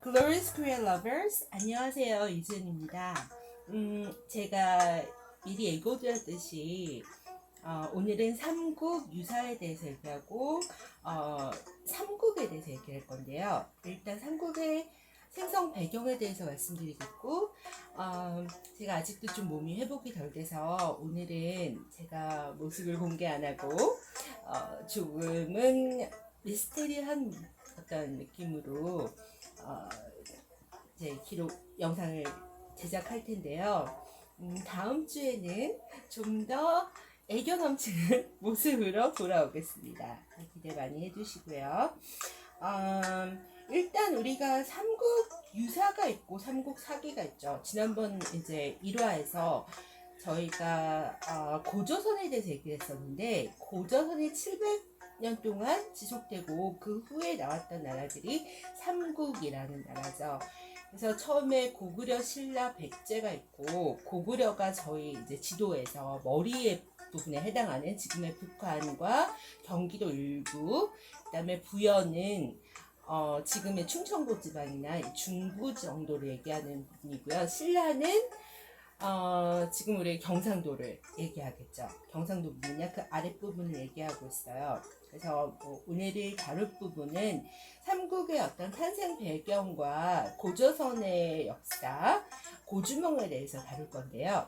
Glorious Korean Lovers, 안녕하세요. 이준입니다. 제가 미리 예고드렸듯이 오늘은 삼국 유사에 대해서 얘기하고 삼국에 대해서 얘기할 건데요. 일단 삼국의 생성 배경에 대해서 말씀드리겠고 제가 아직도 좀 몸이 회복이 덜 돼서 오늘은 제가 모습을 공개 안 하고 조금은 미스테리한 어떤 느낌으로 이제 기록 영상을 제작할 텐데요. 다음 주에는 좀 더 애교 넘치는 모습으로 돌아오겠습니다. 기대 많이 해주시고요. 일단 우리가 삼국 유사가 있고 삼국 사기가 있죠. 지난번 이제 1화에서 저희가 고조선에 대해서 얘기했었는데 고조선이 700년 동안 지속되고 그 후에 나왔던 나라들이 삼국이라는 나라죠. 그래서 처음에 고구려, 신라, 백제가 있고 고구려가 저희 이제 지도에서 머리에 부분에 해당하는 지금의 북한과 경기도 일부, 그다음에 부여는 지금의 충청도 지방이나 중부 정도를 얘기하는 부분이고요. 신라는 지금 우리 경상도를 얘기하겠죠. 경상도 부분이나 그 아랫부분을 얘기하고 있어요. 그래서 오늘을 다룰 부분은 삼국의 어떤 탄생 배경과 고조선의 역사, 고주명에 대해서 다룰 건데요.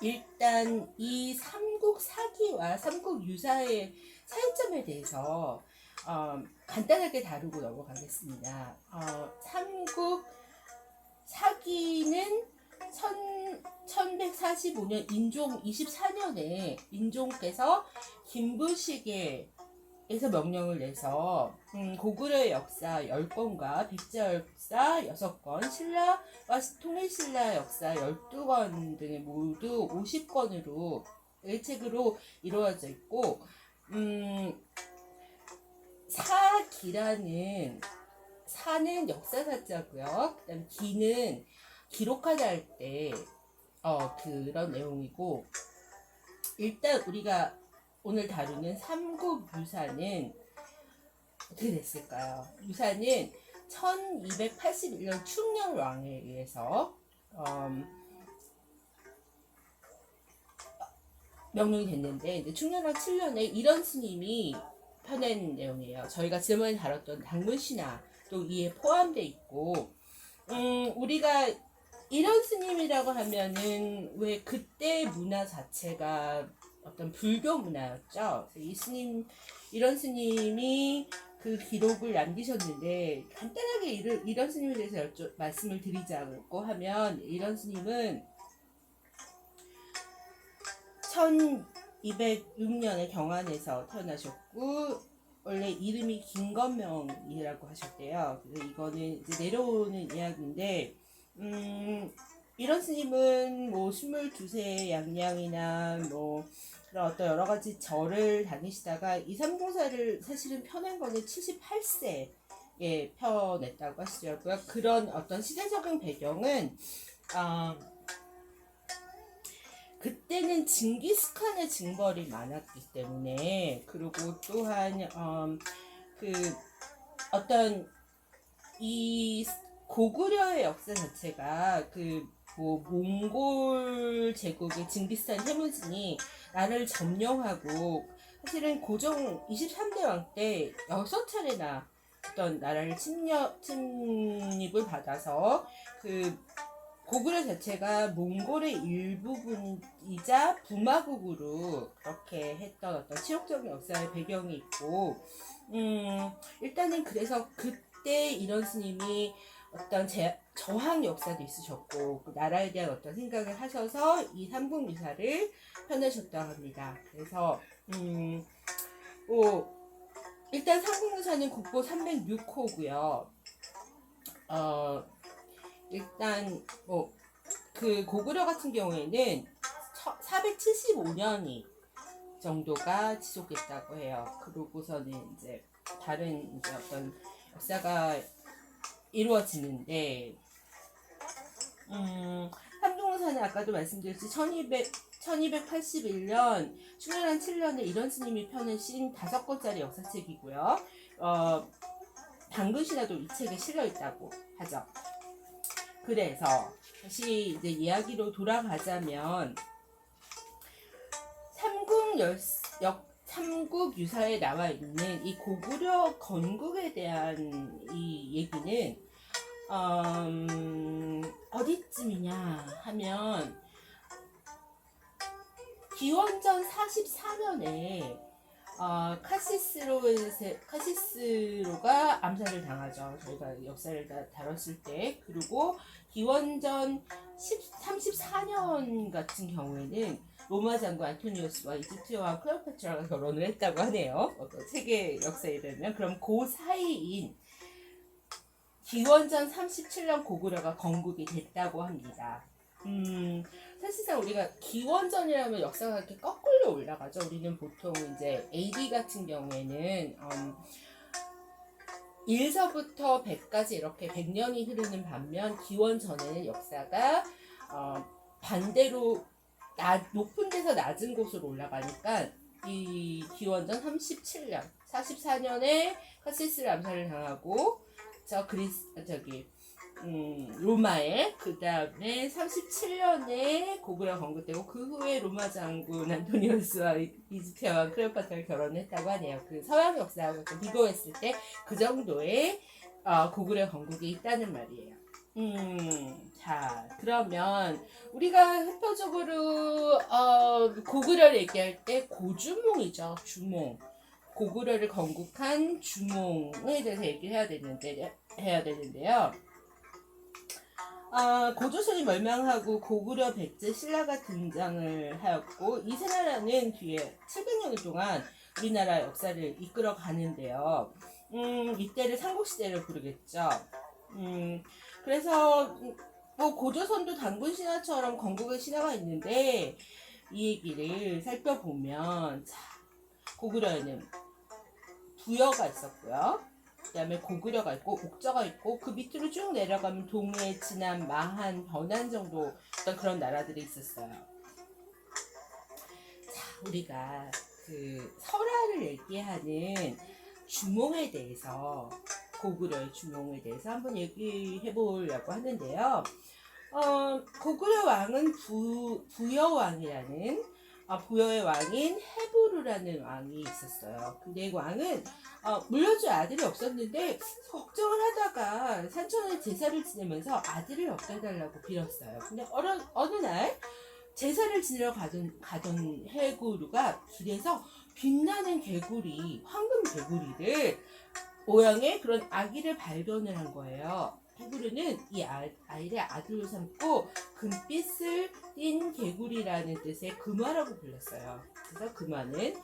일단 이 삼국 사기와 삼국 유사의 차이점에 대해서 간단하게 다루고 넘어가겠습니다. 삼국 사기는 1145년 인종 24년에 인종께서 김부시계에서 명령을 내서 고구려의 역사 10권과 백제 역사 6권, 신라와 통일신라 역사 12권 등의 모두 50권으로 일책으로 이루어져 있고 사기라는 사는 역사사자고요. 그다음 기는 기록하다 할 때 그런 내용이고, 일단 우리가 오늘 다루는 삼국 유사는 어떻게 됐을까요? 유사는 1281년 충렬왕에 의해서 명령이 됐는데, 이제 충렬왕 7년에 이런 스님이 펴낸 내용이에요. 저희가 지난번에 다뤘던 당문신화도 이에 포함되어 있고, 우리가 이런 스님이라고 하면은 왜 그때 문화 자체가 어떤 불교 문화였죠. 이 스님, 이런 스님이 그 기록을 남기셨는데, 간단하게 이런 스님에 대해서 말씀을 드리자고 하면, 이런 스님은 1206년에 경안에서 태어나셨고, 원래 이름이 김건명이라고 하셨대요. 그래서 이거는 이제 내려오는 이야기인데, 이런 스님은 뭐 22세 양양이나 뭐 그런 어떤 여러 가지 절을 다니시다가 이 삼공사를 사실은 펴낸 거는 78세에 펴냈다고 하시더라고요. 그런 어떤 시대적인 배경은 그때는 징기스칸의 징벌이 많았기 때문에, 그리고 또한 그 어떤 이 고구려의 역사 자체가 그 뭐 몽골 제국의 징기스칸 태무진이 나라를 점령하고 사실은 고종 23대 왕 때 6차례나 어떤 나라를 침입을 받아서 그 고구려 자체가 몽골의 일부분이자 부마국으로 그렇게 했던 어떤 치욕적인 역사의 배경이 있고, 일단은 그래서 그때 이런 스님이 어떤 저항 역사도 있으셨고, 그 나라에 대한 어떤 생각을 하셔서 이 삼국유사를 펴내셨다고 합니다. 그래서 일단 삼국유사는 국보 306호고요. 일단 그 고구려 같은 경우에는 475년이 정도가 지속됐다고 해요. 그러고서는 이제 다른 이제 어떤 역사가 이루어지는데, 삼국유사는 아까도 말씀드렸듯이 1281년 충렬한 7년에 이런 스님이 펴내신 5권짜리 역사책이고요. 당근 신화도 이 책에 실려 있다고 하죠. 그래서 다시 이제 이야기로 돌아가자면 삼국 유사에 나와 있는 이 고구려 건국에 대한 이 얘기는 어디쯤이냐 하면 기원전 44년에 카시스로가 암살을 당하죠. 저희가 역사를 다뤘을 때. 그리고 기원전 34년 같은 경우에는 로마 장군 안토니우스와 이집트 여왕 클레오파트라가 결혼을 했다고 하네요. 세계 역사에 되면. 그럼 그 사이인 기원전 37년 고구려가 건국이 됐다고 합니다. 사실상 우리가 기원전이라면 역사가 이렇게 거꾸로 올라가죠. 우리는 보통 이제 AD 같은 경우에는 1서부터 100까지 이렇게 100년이 흐르는 반면 기원전에는 역사가 반대로 높은 데서 낮은 곳으로 올라가니까 이 기원전 37년, 44년에 카시스를 암살을 당하고 로마에 그 다음에 37년에 고구려 건국되고 그 후에 로마 장군 안토니우스와 이집트 여왕 클레오파트라가 결혼했다고 하네요. 그 서양 역사하고 비교했을 때 그 정도의 고구려 건국이 있다는 말이에요. 자, 그러면 우리가 대표적으로 고구려를 얘기할 때 고주몽이죠. 주몽. 고구려를 건국한 주몽에 대해서 얘기해야 되는데요. 고조선이 멸망하고 고구려 백제 신라가 등장을 하였고 이 세 나라는 뒤에 700년 동안 우리나라 역사를 이끌어 가는데요. 이때를 삼국시대를 부르겠죠. 그래서 뭐 고조선도 당군 신화처럼 건국의 신화가 있는데 이 얘기를 살펴보면 고구려에는 부여가 있었고요. 그 다음에 고구려가 있고 옥저가 있고 그 밑으로 쭉 내려가면 동해, 진안, 마한, 변한 정도 어떤 그런 나라들이 있었어요. 자, 우리가 그 설화를 얘기하는 주몽에 대해서 고구려의 주몽에 대해서 한번 얘기해 보려고 하는데요. 고구려 왕은 부여왕이라는 부여의 왕인 헤부르라는 왕이 있었어요. 근데 왕은 물려줄 아들이 없었는데 걱정을 하다가 산천에 제사를 지내면서 아들을 얻어달라고 빌었어요. 근데 어느 날 제사를 지내러 가던 헤부르가 길에서 빛나는 개구리, 황금 개구리를 모양의 그런 아기를 발견을 한 거예요. 헤부르는 이 아이를 아들로 삼고 금빛을 띤 개구리라는 뜻의 금화라고 불렀어요. 그래서 금화는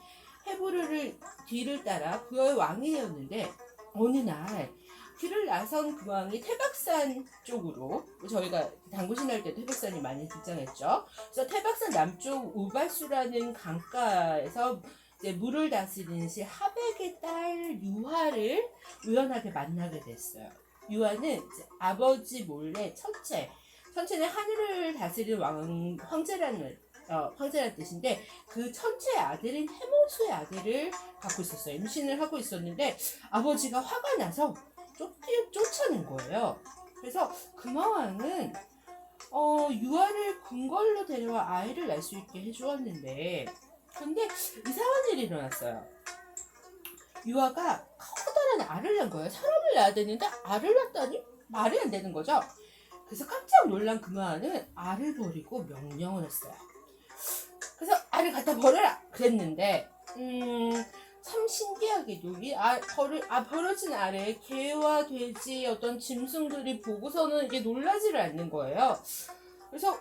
헤부르를 뒤를 따라 부여의 왕이 되었는데 어느 날 길을 나선 그 왕이 태박산 쪽으로, 저희가 당구신할 때도 태박산이 많이 등장했죠. 그래서 태박산 남쪽 우발수라는 강가에서 이제 물을 다스리는 시 하백의 딸 유화를 우연하게 만나게 됐어요. 유화는 이제 아버지 몰래 천체는 하늘을 다스리는 황제라는 뜻인데 그 천체의 아들인 해모수의 아들을 갖고 있었어요. 임신을 하고 있었는데 아버지가 화가 나서 쫓아낸 거예요. 그래서 금화왕은 유아를 궁궐로 데려와 아이를 낳을 수 있게 해주었는데 근데 이상한 일이 일어났어요. 유아가 커다란 알을 낳은 거예요. 사람을 낳아야 되는데 알을 낳다니 말이 안 되는 거죠. 그래서 깜짝 놀란 금화는 알을 버리고 명령을 했어요. 그래서 알을 갖다 버려라 그랬는데 참 신기하게도 이 버려진 알에 개와 돼지 어떤 짐승들이 보고서는 이게 놀라지를 않는 거예요. 그래서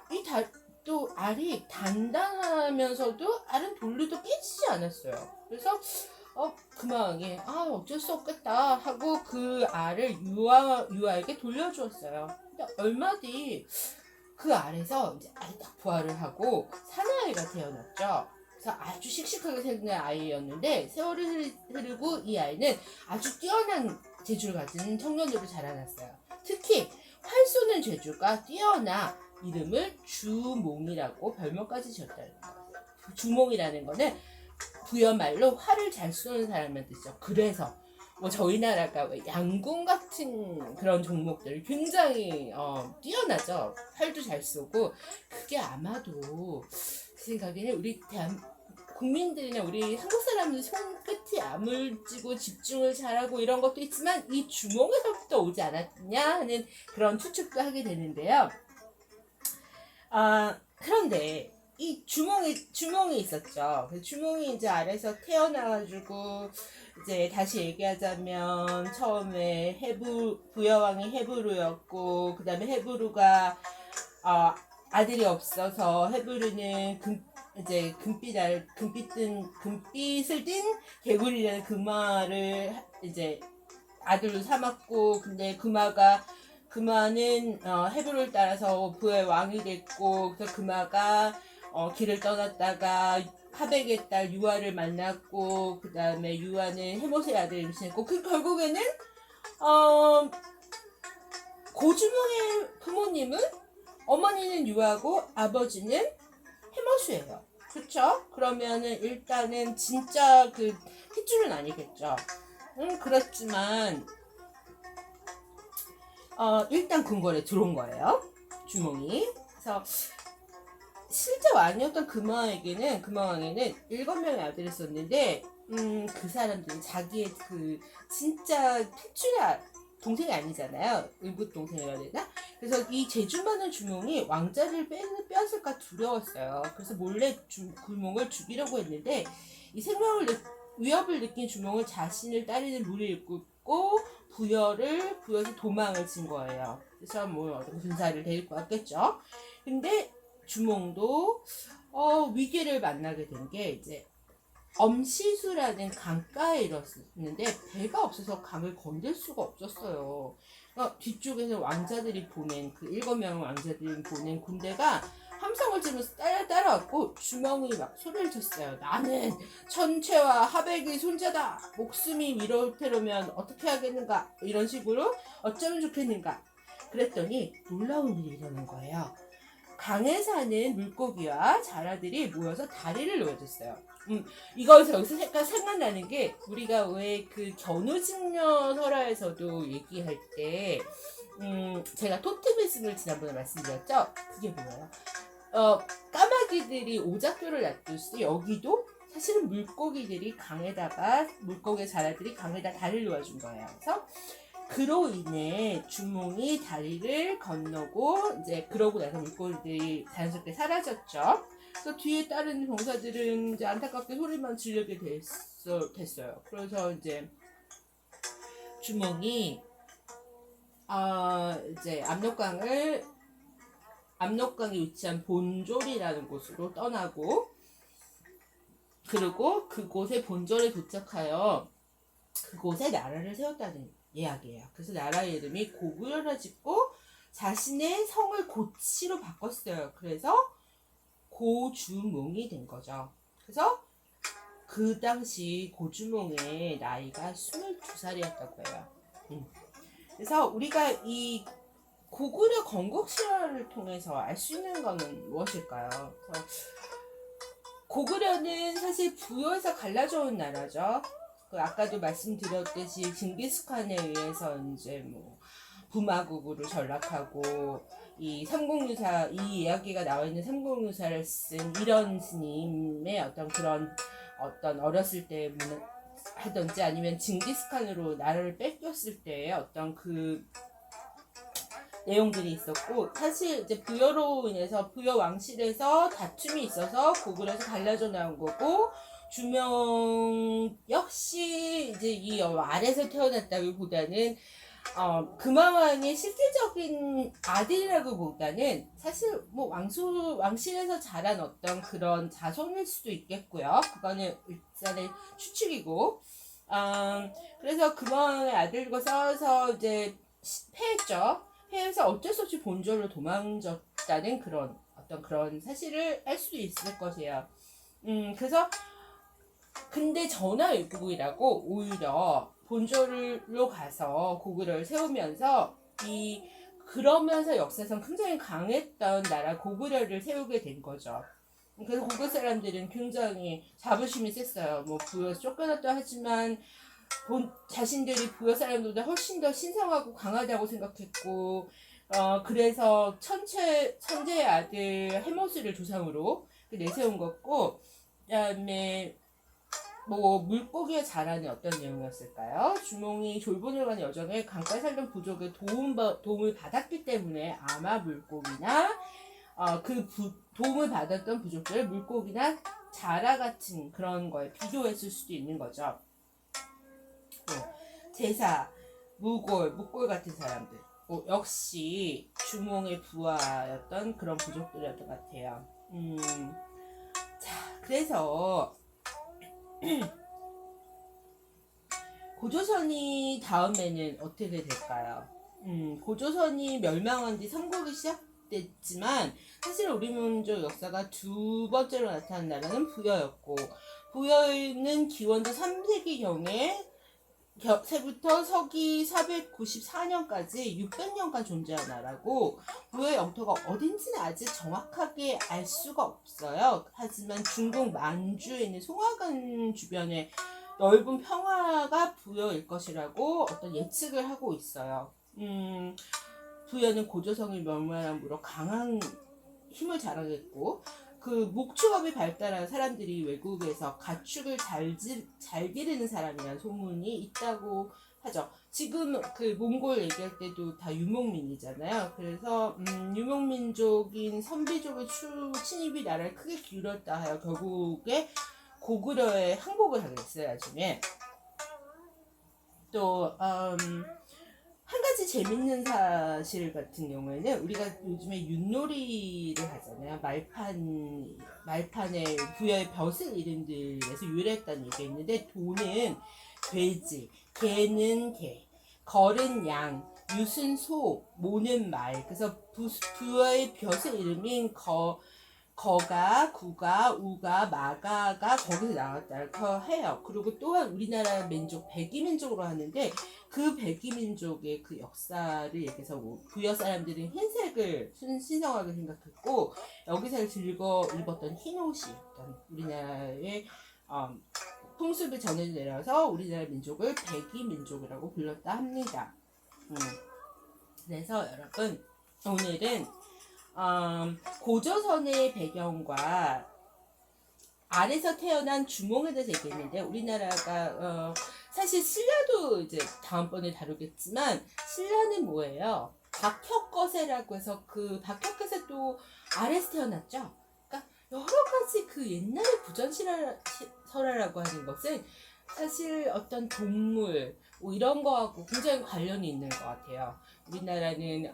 또 알이 단단하면서도 알은 돌려도 깨지지 않았어요. 그래서 금왕이 어쩔 수 없겠다 하고 그 알을 유아에게 돌려주었어요. 근데 얼마 뒤 그 알에서 이제 알이 딱 부화를 하고 사내아이가 태어났죠. 그래서 아주 씩씩하게 생긴 아이였는데 세월이 흐르고 이 아이는 아주 뛰어난 재주를 가진 청년으로 자라났어요. 특히 활 쏘는 재주가 뛰어나 이름을 주몽이라고 별명까지 지었다는 거예요. 주몽이라는 거는 부여말로 활을 잘 쏘는 사람이란 뜻이죠. 그래서 뭐 저희 나라가 왜 양궁 같은 그런 종목들이 굉장히 뛰어나죠. 활도 잘 쏘고 그게 아마도 제 생각에는 우리 국민들이나 우리 한국 사람들 손끝이 야물지고 집중을 잘하고 이런 것도 있지만 이 주몽에서부터 오지 않았냐 하는 그런 추측도 하게 되는데요. 그런데 이 주몽이 있었죠. 그 주몽이 이제 아래서 태어나가지고 이제 다시 얘기하자면 처음에 부여왕이 헤브루였고 그 다음에 헤브루가 아들이 없어서 헤브루는 이제 금빛을 띤 개구리라는 금화를 이제 아들로 삼았고 근데 금화는 헤브루를 따라서 부의 왕이 됐고 그래서 금화가 길을 떠났다가 하백의 딸 유아를 만났고 그 다음에 유아는 헤모스의 아들을 임신했고 그 결국에는 고주몽의 부모님은 어머니는 유아고 아버지는 헤모스예요. 그쵸? 그러면은 일단은 진짜 그 핏줄은 아니겠죠. 그렇지만 일단 궁궐에 들어온 거예요. 주몽이. 그래서 실제 왕이었던 금화왕에게는 7명의 아들이 있었는데 그 사람들은 자기의 그 진짜 핏줄의 동생이 아니잖아요. 의붓 동생이라 해야 되나? 그래서 이 재주 많은 주몽이 왕자를 빼앗을까 두려웠어요. 그래서 몰래 주몽을 죽이려고 했는데 이 위협을 느낀 주몽은 자신을 따르는 무리를 이끌고 부여에서 도망을 친 거예요. 그래서 뭐 어떤 군사를 데리고 왔겠죠. 근데 주몽도 위기를 만나게 된 게 이제 엄시수라는 강가에 이뤘는데 배가 없어서 강을 건들 수가 없었어요. 뒤쪽에서 왕자들이 보낸 그 7명의 왕자들이 보낸 군대가 함성을 지르면서 따라왔고 주몽이 막 소리를 쳤어요. 나는 천채와 하백의 손자다. 목숨이 위태로우면 어떻게 하겠는가? 이런 식으로 어쩌면 좋겠는가? 그랬더니 놀라운 일이 일어난 거예요. 강에 사는 물고기와 자라들이 모여서 다리를 놓여줬어요. 여기서 생각나는 게 우리가 왜 그 견우직녀 설화에서도 얘기할 때 제가 토테미즘을 지난번에 말씀드렸죠. 그게 뭐예요? 까마귀들이 오작교를 놔둘 때 여기도 사실은 물고기의 자라들이 강에다 다리를 놓아준 거예요. 그래서 그로 인해 주몽이 다리를 건너고 이제 그러고 나서 물고기들이 자연스럽게 사라졌죠. 그래서 뒤에 따른 병사들은 이제 안타깝게 소리만 지르게 됐어요. 그래서 이제 주몽이 이제 압록강에 위치한 본졸이라는 곳으로 떠나고 그리고 그곳에 본졸에 도착하여 그곳에 나라를 세웠다는 이야기예요. 그래서 나라의 이름이 고구려라 짓고 자신의 성을 고치로 바꿨어요. 그래서 고주몽이 된 거죠. 그래서 그 당시 고주몽의 나이가 22살이었다고 해요. 그래서 우리가 이 고구려 건국 실화를 통해서 알 수 있는 거는 무엇일까요? 그래서 고구려는 사실 부여에서 갈라져 온 나라죠. 아까도 말씀드렸듯이 징기스칸에 의해서 이제 뭐 부마국으로 전락하고 이 이야기가 나와 있는 삼공유사를 쓴 이런 스님의 그런 어렸을 때 하든지 아니면 징기스칸으로 나라를 뺏겼을 때의 그 내용들이 있었고 사실 이제 부여로 인해서 부여 왕실에서 다툼이 있어서 고구려에서 갈라져 나온 거고 주명 역시 이제 이 아래서 태어났다기보다는 금화왕의 실질적인 아들이라기보다는 사실 뭐 왕실에서 자란 어떤 그런 자손일 수도 있겠고요. 그거는 일단은 추측이고 그래서 금화왕의 아들과 싸워서 이제 패했죠. 해서 어쩔 수 없이 본졸로 도망쳤다는 그런 사실을 알 수도 있을 것이에요. 그래서 근데 전화위복이라고 오히려 본졸로 가서 고구려를 세우면서 그러면서 역사상 굉장히 강했던 나라 고구려를 세우게 된 거죠. 그래서 고구 사람들은 굉장히 자부심이 셌어요. 뭐 부여에서 쫓겨났다 하지만 자신들이 부여 사람들보다 훨씬 더 신성하고 강하다고 생각했고, 그래서 천재의 아들 헤모스를 조상으로 내세운 것고, 그다음에 뭐 물고기에 잘하는 어떤 내용이었을까요? 주몽이 졸본을 가는 여정에 강가에 살던 부족의 도움을 받았기 때문에 아마 물고기나 도움을 받았던 부족들을 물고기나 자라 같은 그런 거에 비교했을 수도 있는 거죠. 제사, 묵골 같은 사람들. 역시 주몽의 부하였던 그런 부족들이었던 것 같아요. 자, 그래서 고조선이 다음에는 어떻게 될까요? 고조선이 멸망한 뒤 삼국이 시작됐지만 사실 우리 민족 역사가 두 번째로 나타난 나라는 부여였고, 부여는 기원전 3세기경에 세부터 서기 494년까지 600년간 존재한 나라고, 부여의 영토가 어딘지는 아직 정확하게 알 수가 없어요. 하지만 중국 만주에 있는 송화관 주변에 넓은 평화가 부여일 것이라고 어떤 예측을 하고 있어요. 부여는 고조성이 멸망함으로 강한 힘을 자랑했고, 그 목축업이 발달한 사람들이 외국에서 가축을 잘 기르는 사람이라는 소문이 있다고 하죠. 지금 그 몽골 얘기할 때도 다 유목민이잖아요. 그래서 유목민족인 선비족의 침입이 나라를 크게 기울였다 하여 결국에 고구려에 항복을 하게 됐어요. 나중에 또 한 가지 재밌는 사실 같은 경우에는 우리가 요즘에 윷놀이를 하잖아요. 말판에 부여의 벼슬 이름들에서 유래했다는 얘기가 있는데, 도는 돼지, 개는 개, 걸은 양, 윷은 소, 모는 말. 그래서 부여의 벼슬 이름인 거가, 구가, 우가, 마가가 거기서 나왔다고 해요. 그리고 또한 우리나라 민족 백이민족으로 하는데, 그 백이민족의 그 역사를 얘기해서 뭐 부여 사람들은 흰색을 신성하게 생각했고, 여기서 즐거 입었던 흰옷이었던 우리나라의 풍습을 전해 내려서 우리나라 민족을 백이민족이라고 불렀다 합니다. 그래서 여러분, 오늘은 고조선의 배경과 알에서 태어난 주몽에 대해서 얘기했는데, 우리나라가 사실 신라도 이제 다음번에 다루겠지만, 신라는 뭐예요? 박혁거세라고 해서 그 박혁거세 또 알에서 태어났죠. 그러니까 여러 가지 그 옛날의 부전설화라고 하는 것은 사실 어떤 동물 뭐 이런 거하고 굉장히 관련이 있는 것 같아요. 우리나라는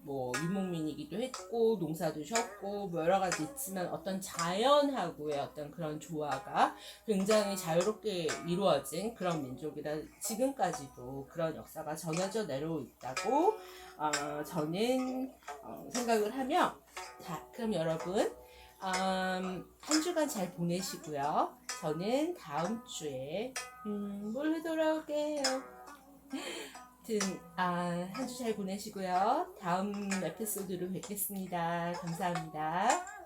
뭐 유목민이기도 했고 농사도 졌고 뭐 여러 가지 있지만, 어떤 자연하고의 어떤 그런 조화가 굉장히 자유롭게 이루어진 그런 민족이라 지금까지도 그런 역사가 전해져 내려오고 있다고 저는 생각을 하며, 자, 그럼 여러분 한 주간 잘 보내시고요. 저는 다음 주에 몰래 돌아올게요. 한 주 잘 보내시고요. 다음 에피소드로 뵙겠습니다. 감사합니다.